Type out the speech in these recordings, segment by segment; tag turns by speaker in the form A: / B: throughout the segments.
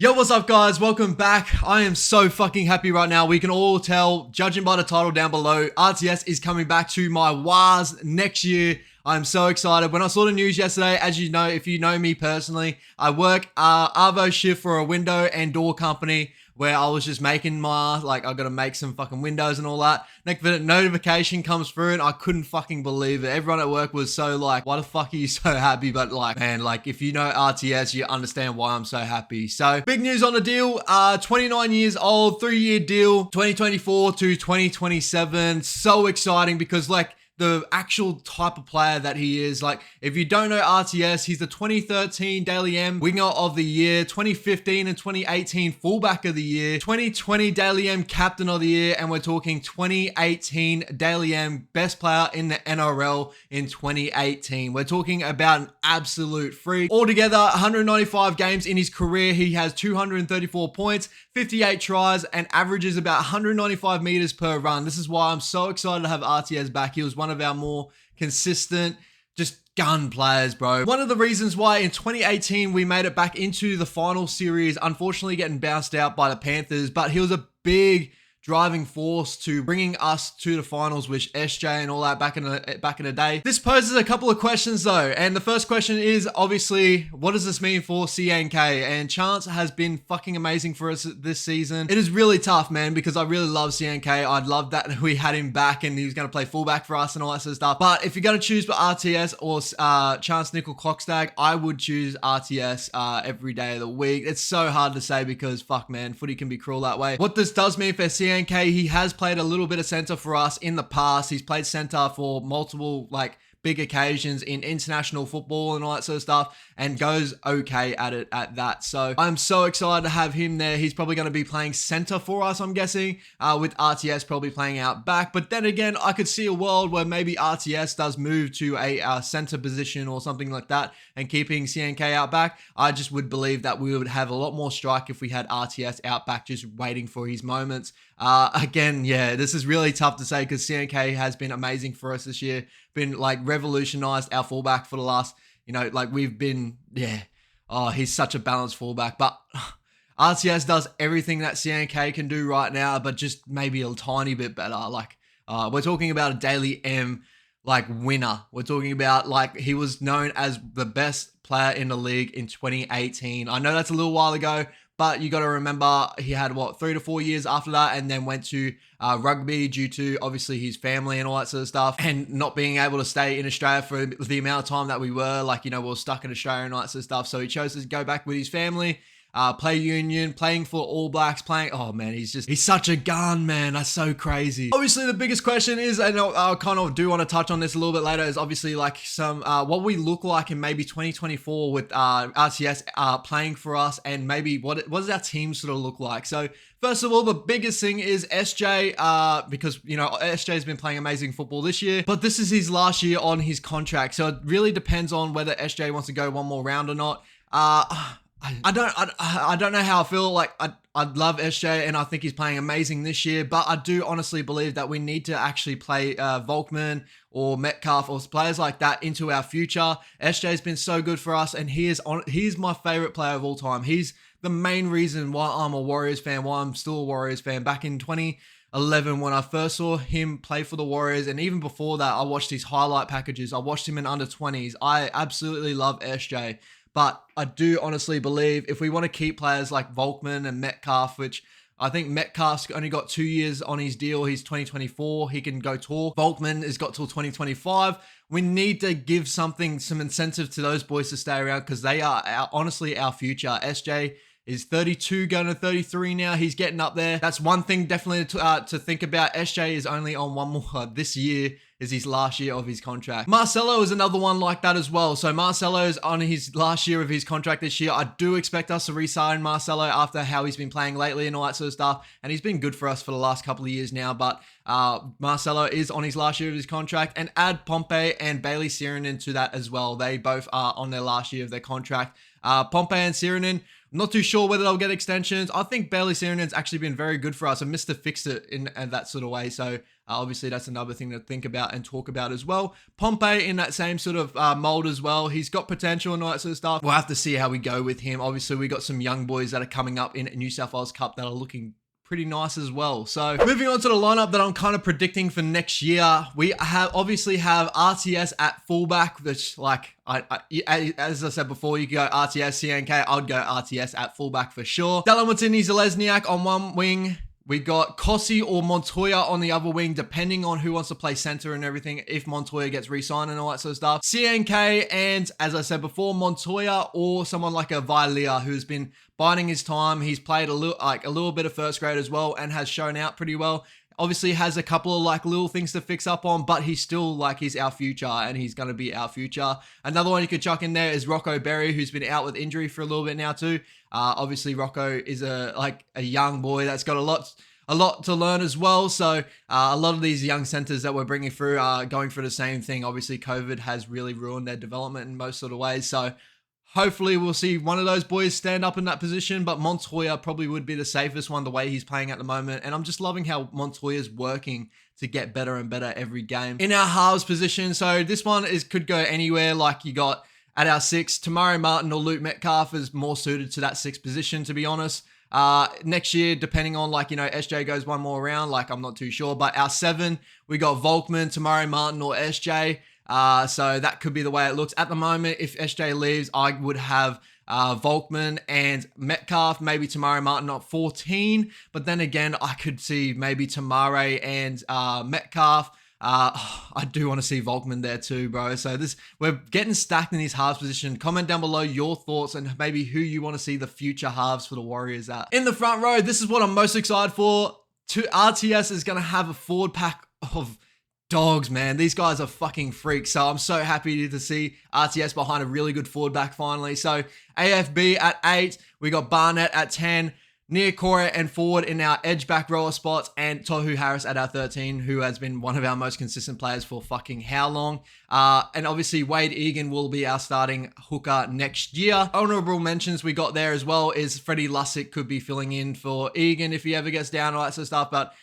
A: Yo, what's up guys? Welcome back. I am so fucking happy right now. We can all tell, judging by the title down below, RTS is coming back to my WAS next year. I'm so excited. When I saw the news yesterday, as you know, if you know me personally, I work Arvo shift for a window and door company where I was just making I gotta make some fucking windows and all that. Next notification comes through and I couldn't fucking believe it. Everyone at work was so like, why the fuck are you so happy? But like, man, like if you know RTS, you understand why I'm so happy. So big news on the deal, 29 years old, 3-year deal, 2024 to 2027. So exciting because like, the actual type of player that he is. Like, if you don't know RTS, he's the 2013 Daily M Winger of the Year, 2015 and 2018 Fullback of the Year, 2020 Daily M Captain of the Year, and we're talking 2018 Daily M Best Player in the NRL in 2018. We're talking about an absolute freak. Altogether, 195 games in his career. He has 234 points, 58 tries, and averages about 195 meters per run. This is why I'm so excited to have RTS back. He was one of our more consistent, just gun players, bro. One of the reasons why in 2018 we made it back into the final series, unfortunately getting bounced out by the Panthers, but he was a big driving force to bringing us to the finals with SJ and all that back in the day. This poses a couple of questions though, and the first question is obviously, what does this mean for CNK? And Chance has been fucking amazing for us this season. It is really tough, man, because I really love CNK. I'd love that we had him back and he was going to play fullback for us and all that sort of stuff. But if you're going to choose for RTS or Chance Nickel Clockstag, I would choose RTS every day of the week. It's so hard to say because fuck, man, footy can be cruel that way. What this does mean for CNK, he has played a little bit of center for us in the past. He's played center for multiple big occasions in international football and all that sort of stuff and goes okay at it at that. So I'm so excited to have him there. He's probably going to be playing center for us, I'm guessing, with RTS probably playing out back. But then again, I could see a world where maybe RTS does move to a center position or something like that and keeping CNK out back. I just would believe that we would have a lot more strike if we had RTS out back just waiting for his moments. Again, yeah, this is really tough to say because CNK has been amazing for us this year. Been revolutionized our fullback for the last, we've been, yeah. Oh, he's such a balanced fullback. But RTS does everything that CNK can do right now, but just maybe a tiny bit better. We're talking about a Daily M winner. We're talking about he was known as the best player in the league in 2018. I know that's a little while ago, but you got to remember he had 3 to 4 years after that and then went to rugby due to obviously his family and all that sort of stuff and not being able to stay in Australia for the amount of time that we were. We were stuck in Australia and all that sort of stuff. So he chose to go back with his family, play union, playing for All Blacks, oh man, he's such a gun, man. That's so crazy. Obviously the biggest question is, and I kind of do want to touch on this a little bit later, is obviously some what we look like in maybe 2024 with RTS playing for us, and maybe what does our team sort of look like. So first of all, the biggest thing is SJ, because SJ has been playing amazing football this year, but this is his last year on his contract, so it really depends on whether SJ wants to go one more round or not. I don't know how I feel. I'd love SJ and I think he's playing amazing this year, but I do honestly believe that we need to actually play Volkman or Metcalf or players like that into our future. SJ's been so good for us and he's my favorite player of all time. He's the main reason why I'm a Warriors fan, why I'm still a Warriors fan. Back in 2011 when I first saw him play for the Warriors, and even before that I watched his highlight packages. I watched him in under 20s. I absolutely love SJ. But I do honestly believe if we want to keep players like Volkman and Metcalf, which I think Metcalf's only got 2 years on his deal. He's 2024. He can go talk. Volkman has got till 2025. We need to give some incentive to those boys to stay around because they are honestly our future. SJ is 32 going to 33 now. He's getting up there. That's one thing definitely to think about. SJ is only on one more this year. Is his last year of his contract. Marcelo is another one like that as well. So Marcelo is on his last year of his contract this year. I do expect us to re-sign Marcelo after how he's been playing lately and all that sort of stuff. And he's been good for us for the last couple of years now. But Marcelo is on his last year of his contract. And add Pompey and Bailey Sirinen to that as well. They both are on their last year of their contract. Pompey and Sirinen, I'm not too sure whether they'll get extensions. I think Bailey Sirenen's actually been very good for us and Mr. Fix-It in that sort of way. So Obviously, that's another thing to think about and talk about as well. Pompey in that same sort of mold as well. He's got potential and all that sort of stuff. We'll have to see how we go with him. Obviously, we got some young boys that are coming up in New South Wales Cup that are looking pretty nice as well. So moving on to the lineup that I'm kind of predicting for next year, we obviously have RTS at fullback, which like as I said before, you could go RTS, CNK. I'd go RTS at fullback for sure. Delamartini Zalesniak on one wing. We got Kossi or Montoya on the other wing, depending on who wants to play center and everything, if Montoya gets re-signed and all that sort of stuff. CNK and, as I said before, Montoya or someone like a Vilea who's been biding his time. He's played a little bit of first grade as well and has shown out pretty well. Obviously has a couple of like little things to fix up on, but he's still like, he's our future and he's going to be our future. Another one you could chuck in there is Rocco Berry, who's been out with injury for a little bit now too. Obviously Rocco is a young boy that's got a lot to learn as well. So a lot of these young centers that we're bringing through are going through the same thing. Obviously COVID has really ruined their development in most sort of ways. So hopefully we'll see one of those boys stand up in that position, but Montoya probably would be the safest one the way he's playing at the moment. And I'm just loving how Montoya's working to get better and better every game. In our halves position, so this one could go anywhere. Like you got at our 6, Tamari Martin or Luke Metcalf is more suited to that 6th position, to be honest. Next year, depending on SJ goes one more round, I'm not too sure, but our 7, we got Volkman, Tamari Martin or SJ. So that could be the way it looks at the moment. If SJ leaves, I would have Volkman and Metcalf, maybe Tamari Martin at 14. But then again, I could see maybe Tamari and Metcalf. I do want to see Volkman there too, bro. So we're getting stacked in his halves position. Comment down below your thoughts and maybe who you want to see the future halves for the Warriors at. In the front row, this is what I'm most excited for. RTS is going to have a forward pack of dogs, man. These guys are fucking freaks. So I'm so happy to see RTS behind a really good forward back finally. So AFB at 8, we got Barnett at 10, Niokore and forward in our edge back rower spots, and Tohu Harris at our 13, who has been one of our most consistent players for fucking how long. And obviously Wade Egan will be our starting hooker next year. Honorable mentions we got there as well is Freddie Lussick could be filling in for Egan if he ever gets down, all that sort of stuff. But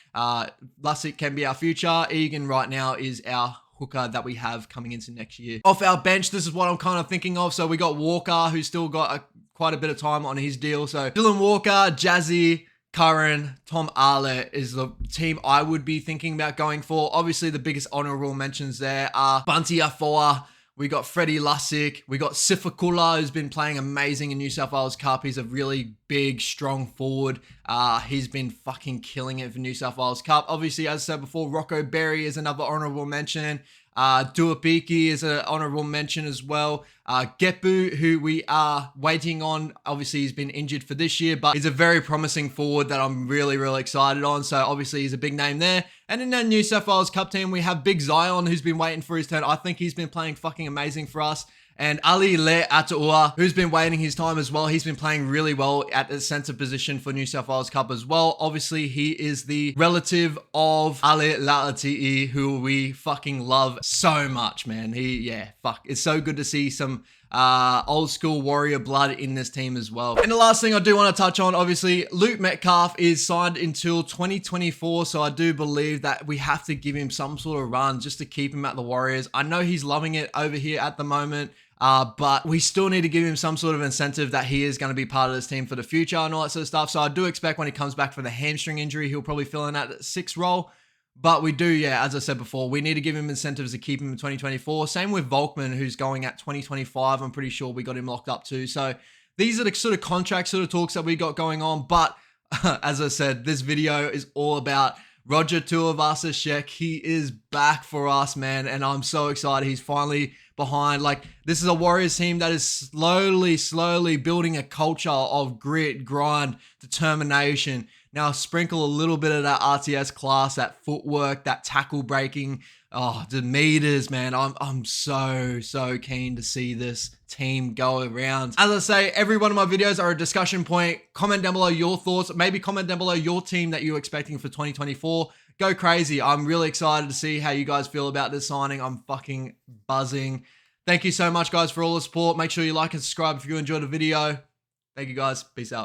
A: Lussick can be our future. Egan right now is our hooker that we have coming into next year. Off our bench, this is what I'm kind of thinking of. So we got Walker, who's still got quite a bit of time on his deal. So Dylan Walker, Jazzy, Curran, Tom Arlett is the team I would be thinking about going for. Obviously, the biggest honorable mentions there are Bunty Afoa. We got Freddie Lussick. We got Sifakula, who's been playing amazing in New South Wales Cup. He's a really big, strong forward. He's been fucking killing it for New South Wales Cup. Obviously, as I said before, Rocco Berry is another honorable mention. Duapiki is an honorable mention as well. Gepu, who we are waiting on. Obviously, he's been injured for this year, but he's a very promising forward that I'm really, really excited on. So obviously, he's a big name there. And in that New South Wales Cup team, we have Big Zion, who's been waiting for his turn. I think he's been playing fucking amazing for us. And Ali Le Ataua, who's been waiting his time as well. He's been playing really well at the center position for New South Wales Cup as well. Obviously, he is the relative of Ali Laati'i, who we fucking love so much, man. It's so good to see some old school Warrior blood in this team as well. And the last thing I do want to touch on, obviously, Luke Metcalf is signed until 2024, so I do believe that we have to give him some sort of run just to keep him at the Warriors. I know he's loving it over here at the moment, but we still need to give him some sort of incentive that he is going to be part of this team for the future and all that sort of stuff. So I do expect when he comes back from the hamstring injury, he'll probably fill in that 6 role. But we do, as I said before, we need to give him incentives to keep him in 2024. Same with Volkman, who's going at 2025. I'm pretty sure we got him locked up too. So these are the sort of contract sort of talks that we got going on. But as I said, this video is all about Roger Tuivasa Sheck. He is back for us, man. And I'm so excited. He's finally behind. This is a Warriors team that is slowly building a culture of grit, grind, determination. Now sprinkle a little bit of that RTS class, that footwork, that tackle breaking, the meters, man. I'm so keen to see this team go around. As I say, every one of my videos are a discussion point. Comment down below your thoughts. Maybe comment down below your team that you're expecting for 2024. Go crazy. I'm really excited to see how you guys feel about this signing. I'm fucking buzzing. Thank you so much, guys, for all the support. Make sure you like and subscribe if you enjoyed the video. Thank you, guys. Peace out.